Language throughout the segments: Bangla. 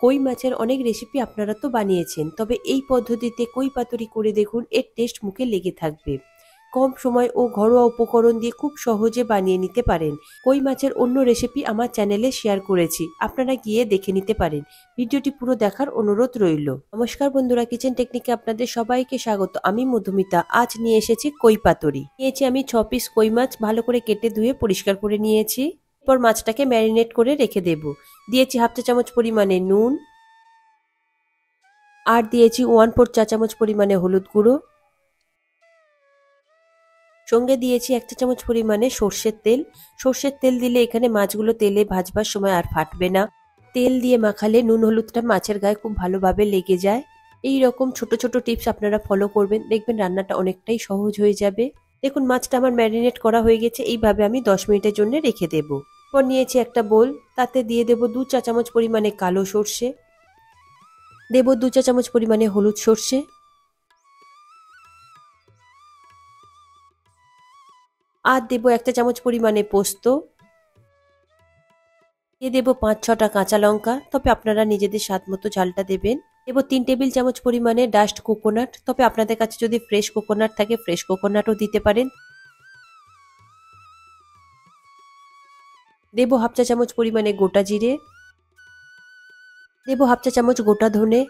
কই মাছের অনেক রেসিপি আপনারা তো বানিয়েছেন, তবে এই পদ্ধতিতে কই পাতুরি করে দেখুন, এর টেস্ট মুখে লেগে থাকবে। কম সময় ও ঘরোয়া উপকরণ দিয়ে খুব সহজে বানিয়ে নিতে পারেন। কই মাছের অন্য রেসিপি আমার চ্যানেলে শেয়ার করেছি, আপনারা গিয়ে দেখে নিতে পারেন। ভিডিওটি পুরো দেখার অনুরোধ রইল। নমস্কার বন্ধুরা, কিচেন টেকনিকে আপনাদের সবাইকে স্বাগত। আমি মধুমিতা। আজ নিয়ে এসেছি কই পাতুরি। নিয়েছি আমি 6 পিস কই মাছ, ভালো করে কেটে ধুয়ে পরিষ্কার করে নিয়েছি। এরপর মাছটাকে ম্যারিনেট করে রেখে দেব। দিয়েছি হাফ চা চামচ পরিমাণে নুন, আর দিয়েছি 1/4 চা চামচ পরিমাণে হলুদ গুঁড়ো, সঙ্গে দিয়েছি 1 চা চামচ পরিমাণে সর্ষের তেল। সর্ষের তেল দিলে এখানে মাছগুলো তেলে ভাজবার সময় আর ফাটবে না। তেল দিয়ে মাখালে নুন হলুদটা মাছের গায়ে খুব ভালোভাবে লেগে যায়। এই রকম ছোট ছোট টিপস আপনারা ফলো করবেন, দেখবেন রান্নাটা অনেকটাই সহজ হয়ে যাবে। দেখুন মাছটা আমার ম্যারিনেট করা হয়ে গেছে, এইভাবে আমি 10 মিনিটের জন্য রেখে দেব। এরপর নিয়েছি একটা বোল, তাতে দিয়ে দেব 2 চা চামচ পরিমাণে কালো সর্ষে, দেব 2 চা চামচ পরিমাণে হলুদ সর্ষে, আর দেব 1 চা চামচ পরিমাণে পোস্ত, দিয়ে দেব 5-6টা কাঁচা লঙ্কা, তবে আপনারা নিজেদের স্বাদ মতো ঝালটা দেবেন। দেব 3 টেবিল চামচ পরিমাণে ডাস্ট কোকোনাট, তবে আপনাদের কাছে যদি ফ্রেশ কোকোনাট থাকে ফ্রেশ কোকোনাটও দিতে পারেন। দেব হাফ চা চামচ পরিমাণে গোটা জিরে, দেব হাফ চা চামচ গোটা ধনে,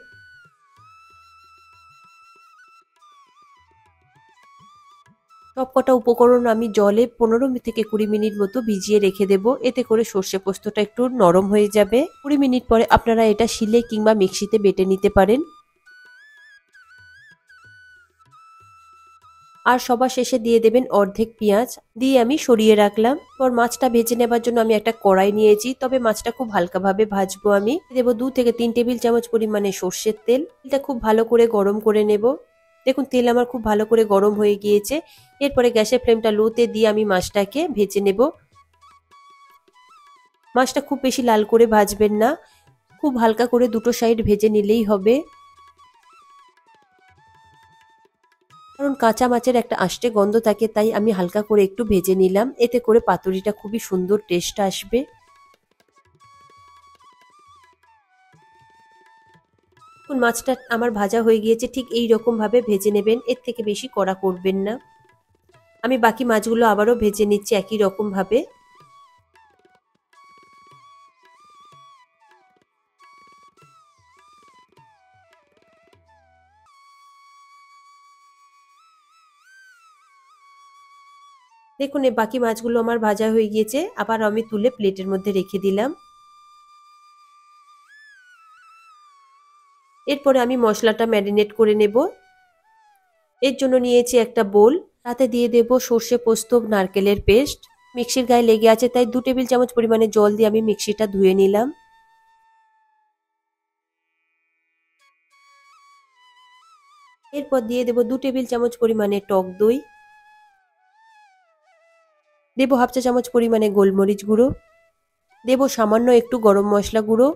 সবকটা উপকরণ আমি জলে 15 থেকে 20 মিনিট মতো ভিজিয়ে রেখে দেব। এতে করে সর্ষে পোস্তটা একটু নরম হয়ে যাবে। 20 মিনিট পরে আপনারা এটা শিলে কিংবা মিক্সিতে বেটে নিতে পারেন। আর সবার শেষে দিয়ে দেবেন অর্ধেক পেঁয়াজ, দিয়ে আমি সরিয়ে রাখলাম। পর মাছটা ভেজে নেবার জন্য আমি একটা কড়াই নিয়েছি, তবে মাছটা খুব হালকাভাবে ভাজবো। আমি দেবো 2 থেকে 3 টেবিল চামচ পরিমাণে সর্ষের তেল। এটা খুব ভালো করে গরম করে নেব। দেখুন তেল আমার খুব ভালো করে গরম হয়ে গিয়েছে। এরপরে গ্যাসের ফ্লেমটা লোতে দিয়ে আমি মাছটাকে ভেজে নেব। মাছটা খুব বেশি লাল করে ভাজবেন না, খুব হালকা করে দুটো সাইড ভেজে নিলেই হবে। কারণ কাঁচা মাছের একটা আষ্টে গন্ধ থাকে, তাই আমি হালকা করে একটু ভেজে নিলাম। এতে করে পাতুরিটা খুবই সুন্দর টেস্ট আসবে। মাছটা আমার ভাজা হয়ে গিয়েছে, ঠিক এই রকম ভাবে ভেজে নেবেন, এর থেকে বেশি কড়া করবেন না। আমি বাকি মাছগুলো আবারও ভেজে নিচ্ছি একই রকম ভাবে। দেখুন এই বাকি মাছগুলো আমার ভাজা হয়ে গিয়েছে, আবার আমি তুলে প্লেটের মধ্যে রেখে দিলাম। এরপরে আমি মশলাটা ম্যারিনেট করে নেব। এর জন্য নিয়েছি একটা বোল, তাতে দিয়ে দেব সর্ষে পোস্ত নারকেলের পেস্ট। মিক্সির গায়ে লেগে আছে, তাই 2 টেবিল চামচ পরিমাণে জল দিয়ে আমি মিক্সিটা ধুয়ে নিলাম। এরপর দিয়ে দেব 2 টেবিল চামচ পরিমাণে টক দই, দেব হাফ চা চামচ পরিমাণে গোলমরিচ গুঁড়ো, দেব সামান্য একটু গরম মশলা গুঁড়ো,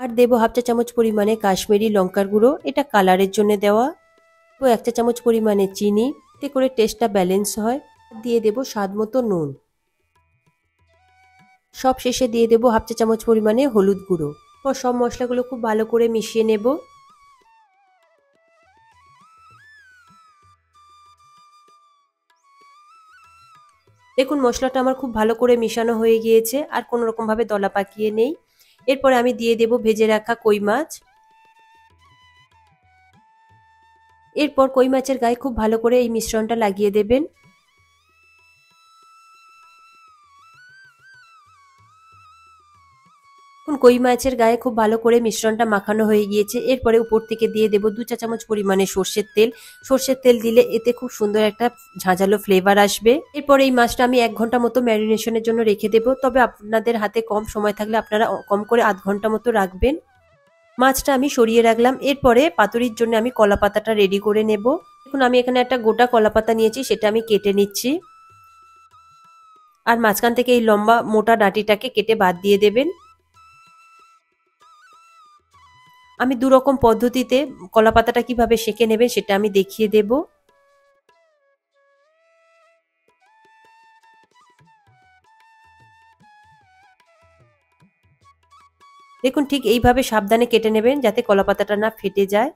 আর দেব হাফ চা চামচ পরিমাণে কাশ্মীরি লঙ্কার গুঁড়ো, এটা কালারের জন্য দেওয়া। তো 1 চা চামচ পরিমাণে চিনি, এতে করে টেস্টটা ব্যালেন্স হয়। দিয়ে দেব স্বাদ মতো নুন। সব শেষে দিয়ে দেব হাফ চা চামচ পরিমাণে হলুদ গুঁড়ো। পর সব মশলাগুলো খুব ভালো করে মিশিয়ে নেব। দেখুন মশলাটা আমার খুব ভালো করে মিশানো হয়ে গিয়েছে, আর কোনো রকম ভাবে দলা পাকিয়ে নেই। এরপরে আমি দিয়ে দেব ভেজে রাখা কই মাছ। এরপর কই মাছের গায়ে খুব ভালো করে এই মিশ্রণটা লাগিয়ে দেবেন। কই মাছের গায়ে খুব ভালো করে মিশ্রণটা মাখানো হয়ে গিয়েছে। এরপরে উপর থেকে দিয়ে দেব 2 চা চামচ পরিমাণে সর্ষের তেল। সর্ষের তেল দিলে এতে খুব সুন্দর একটা ঝাঁঝালো ফ্লেভার আসবে। এরপর এই মাছটা আমি 1 ঘন্টা মতো ম্যারিনেশনের জন্য রেখে দেব, তবে আপনাদের হাতে কম সময় থাকলে আপনারা কম করে আধ ঘন্টা মতো রাখবেন। মাছটা আমি সরিয়ে রাখলাম। এরপরে পাতুরির জন্য আমি কলা পাতাটা রেডি করে নেব। দেখুন আমি এখানে একটা গোটা কলা পাতা নিয়েছি, সেটা আমি কেটে নিচ্ছি। আর মাঝখান থেকে এই লম্বা মোটা ডাঁটিটাকে কেটে বাদ দিয়ে দেবেন। আমি 2 রকম পদ্ধতিতে কলা পাতাটা কিভাবে সেঁকে নেবেন সেটা আমি দেখিয়ে দেব। দেখুন ঠিক এইভাবে সাবধানে কেটে নেবেন যাতে কলাপাতাটা না ফেটে যায়।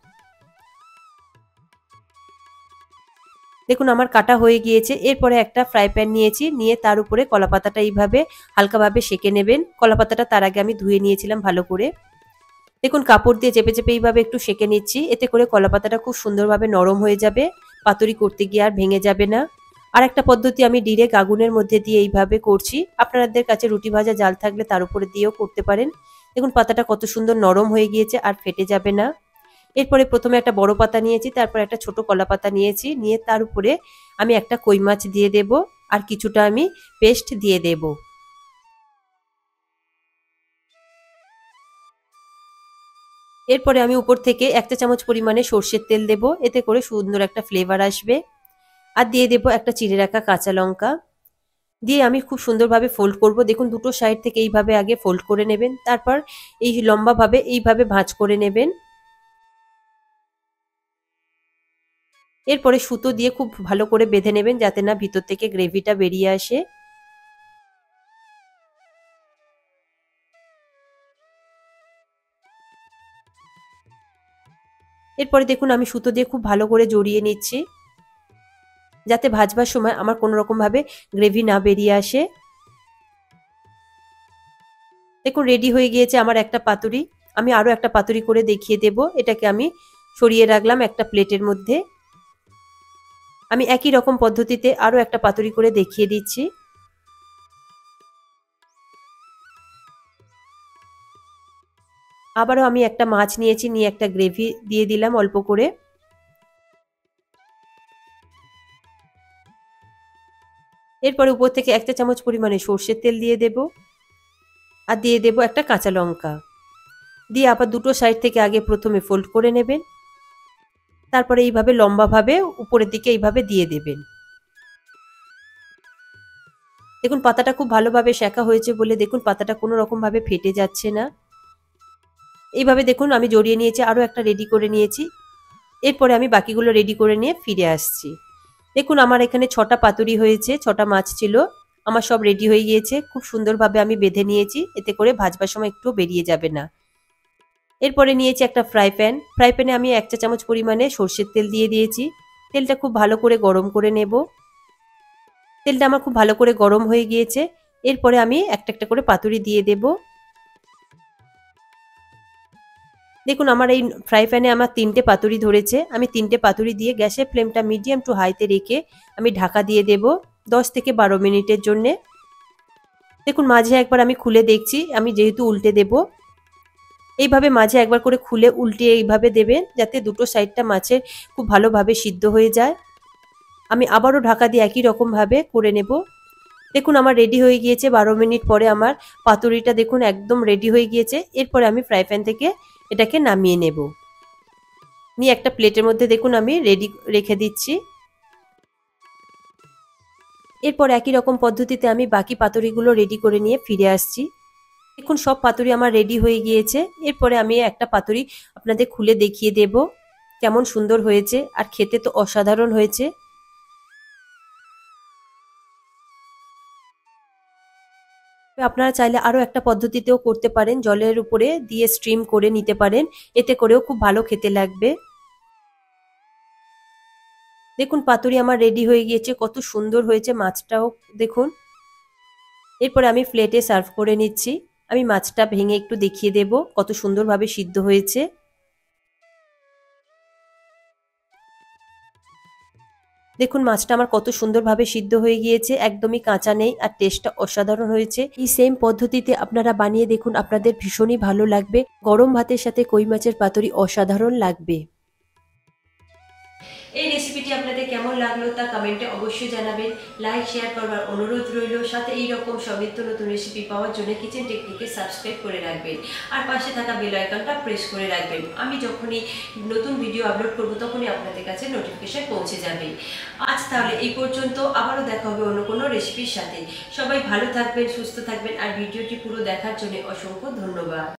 দেখুন আমার কাটা হয়ে গিয়েছে। এরপরে একটা ফ্রাই প্যান নিয়েছি, নিয়ে তার উপরে কলাপাতাটা এইভাবে হালকাভাবে সেঁকে নেবেন। কলাপাতাটা তার আগে আমি ধুয়ে নিয়েছিলাম ভালো করে। দেখুন কাপড় দিয়ে চেপে চেপে এইভাবে একটু সেঁকে নিচ্ছি, এতে করে কলাপাতাটা খুব সুন্দরভাবে নরম হয়ে যাবে, পাতুরি করতে গিয়ে আর ভেঙে যাবে না। আর একটা পদ্ধতি আমি ডিরেক্ট আগুনের মধ্যে দিয়ে এইভাবে করছি, আপনাদের কাছে রুটি ভাজা জাল থাকলে তার উপরে দিয়েও করতে পারেন। দেখুন পাতাটা কত সুন্দর নরম হয়ে গিয়েছে আর ফেটে যাবে না। এরপরে প্রথমে একটা বড় পাতা নিয়েছি, তারপর একটা ছোট কলা পাতা নিয়েছি, নিয়ে তার উপরে আমি একটা কই মাছ দিয়ে দেব আর কিছুটা আমি পেস্ট দিয়ে দেব। এরপরে আমি উপর থেকে 1 চা চামচ পরিমাণে সর্ষের তেল দেব, এতে করে সুন্দর একটা ফ্লেভার আসবে। আর দিয়ে দেব একটা চিড়ে রাখা কাঁচা লঙ্কা, দিয়ে আমি খুব সুন্দরভাবে ফোল্ড করব। দেখুন দুটো সাইড থেকে এইভাবে আগে ফোল্ড করে নেবেন, তারপর এই লম্বাভাবে এইভাবে ভাঁজ করে নেবেন। এরপরে সুতো দিয়ে খুব ভালো করে বেঁধে নেবেন যাতে না ভিতর থেকে গ্রেভিটা বেরিয়ে আসে। এরপরে দেখুন আমি সুতো দিয়ে খুব ভালো করে জড়িয়ে নিচ্ছি, যাতে ভাজবার সময় আমার কোনো রকম ভাবে গ্রেভি না বেরিয়ে আসে। দেখুন রেডি হয়ে গিয়েছে আমার একটা পাতুরি। আমি আরো একটা পাতুরি করে দেখিয়ে দেব। এটাকে আমি সরিয়ে রাখলাম একটা প্লেটের মধ্যে। আমি একই রকম পদ্ধতিতে আরো একটা পাতুরি করে দেখিয়ে দিচ্ছি। আবারও আমি একটা মাছ নিয়েছি, নিয়ে একটা গ্রেভি দিয়ে দিলাম অল্প করে। এরপরে উপর থেকে 1 চা চামচ পরিমাণে সর্ষের তেল দিয়ে দেব, আর দিয়ে দেব একটা কাঁচা লঙ্কা। দিয়ে আবার দুটো সাইড থেকে আগে প্রথমে ফোল্ড করে নেবেন, তারপরে এইভাবে লম্বাভাবে উপরের দিকে এইভাবে দিয়ে দেবেন। দেখুন পাতাটা খুব ভালোভাবে সেঁকা হয়েছে বলে দেখুন পাতাটা কোনো রকম ভাবে ফেটে যাচ্ছে না। এইভাবে দেখুন আমি জড়িয়ে নিয়েছি, আরো একটা রেডি করে নিয়েছি। এরপরে আমি বাকিগুলো রেডি করে নিয়ে ফিরে আসছি। দেখুন আমার এখানে 6টা পাতুরি হয়েছে, 6টা মাছ ছিল। আমার সব রেডি হয়ে গিয়েছে, খুব সুন্দরভাবে আমি বেঁধে নিয়েছি, এতে করে ভাজবার সময় একটু বেরিয়ে যাবে না। এরপরে নিয়েছি একটা ফ্রাই প্যান। ফ্রাই প্যানে আমি 1 চা চামচ পরিমাণে সর্ষের তেল দিয়ে দিয়েছি। তেলটা খুব ভালো করে গরম করে নেব। তেলটা আমার খুব ভালো করে গরম হয়ে গিয়েছে। এরপরে আমি একটা একটা করে পাতুরি দিয়ে দেব। দেখুন আমার এই ফ্রাই প্যানে আমার 3টে পাতুরি ধরেছে। আমি 3টে পাতুরি দিয়ে গ্যাসের ফ্লেমটা মিডিয়াম টু হাইতে রেখে আমি ঢাকা দিয়ে দেব 10 থেকে 12 মিনিটের জন্যে। দেখুন মাঝে একবার আমি খুলে দেখছি, আমি যেহেতু উল্টে দেব, এইভাবে মাঝে একবার করে খুলে উল্টিয়ে এইভাবে দেবেন যাতে দুটো সাইডটা মাছের খুব ভালোভাবে সিদ্ধ হয়ে যায়। আমি আবারও ঢাকা দিয়ে একই রকম ভাবে করে নেব। দেখুন আমার রেডি হয়ে গিয়েছে। 12 মিনিট পরে আমার পাতুরিটা দেখুন একদম রেডি হয়ে গিয়েছে। এরপরে আমি ফ্রাই প্যান থেকে এটাকে নামিয়ে নেব, নিয়ে একটা প্লেটের মধ্যে দেখুন আমি রেডি রেখে দিচ্ছি। এরপর একই রকম পদ্ধতিতে আমি বাকি পাতুরিগুলো রেডি করে নিয়ে ফিরে আসছি। দেখুন সব পাতুরি আমার রেডি হয়ে গিয়েছে। এরপরে আমি একটা পাতুরি আপনাদের খুলে দেখিয়ে দেব কেমন সুন্দর হয়েছে, আর খেতে তো অসাধারণ হয়েছে। আপনারা চাইলে আরো একটা পদ্ধতিতেও করতে পারেন, জলের উপরে দিয়ে স্ট্রিম করে নিতে পারেন, এতে করেও খুব ভালো খেতে লাগবে। দেখুন পাতুরি আমার রেডি হয়ে গিয়েছে, কত সুন্দর হয়েছে মাছটাও দেখুন। এরপরে আমি প্লেটে সার্ভ করে নিচ্ছি। আমি মাছটা ভেঙে একটু দেখিয়ে দেব কত সুন্দরভাবে সিদ্ধ হয়েছে। দেখুন মাছটা আমার কত সুন্দরভাবে সিদ্ধ হয়ে গিয়েছে, একদমই কাঁচা নেই, আর টেস্টটা অসাধারণ হয়েছে। এই সেম পদ্ধতিতে আপনারা বানিয়ে দেখুন, আপনাদের ভীষণই ভালো লাগবে। গরম ভাতের সাথে কই মাছের পাতুরি অসাধারণ লাগবে। এই রেসিপিটি আপনাদের কেমন লাগলো তা কমেন্টে অবশ্যই জানাবেন। লাইক শেয়ার করবার অনুরোধ রইল। সাথে এইরকম সব নিত্য নতুন রেসিপি পাওয়ার জন্য কিচেন টেকনিকে সাবস্ক্রাইব করে রাখবেন, আর পাশে থাকা বেল আইকনটা প্রেস করে রাখবেন। আমি যখনই নতুন ভিডিও আপলোড করব তখনই আপনাদের কাছে নোটিফিকেশন পৌঁছে যাবে। আজ তাহলে এই পর্যন্ত, আবারও দেখা হবে অন্য কোনো রেসিপির সাথে। সবাই ভালো থাকবেন, সুস্থ থাকবেন, আর ভিডিওটি পুরো দেখার জন্য অসংখ্য ধন্যবাদ।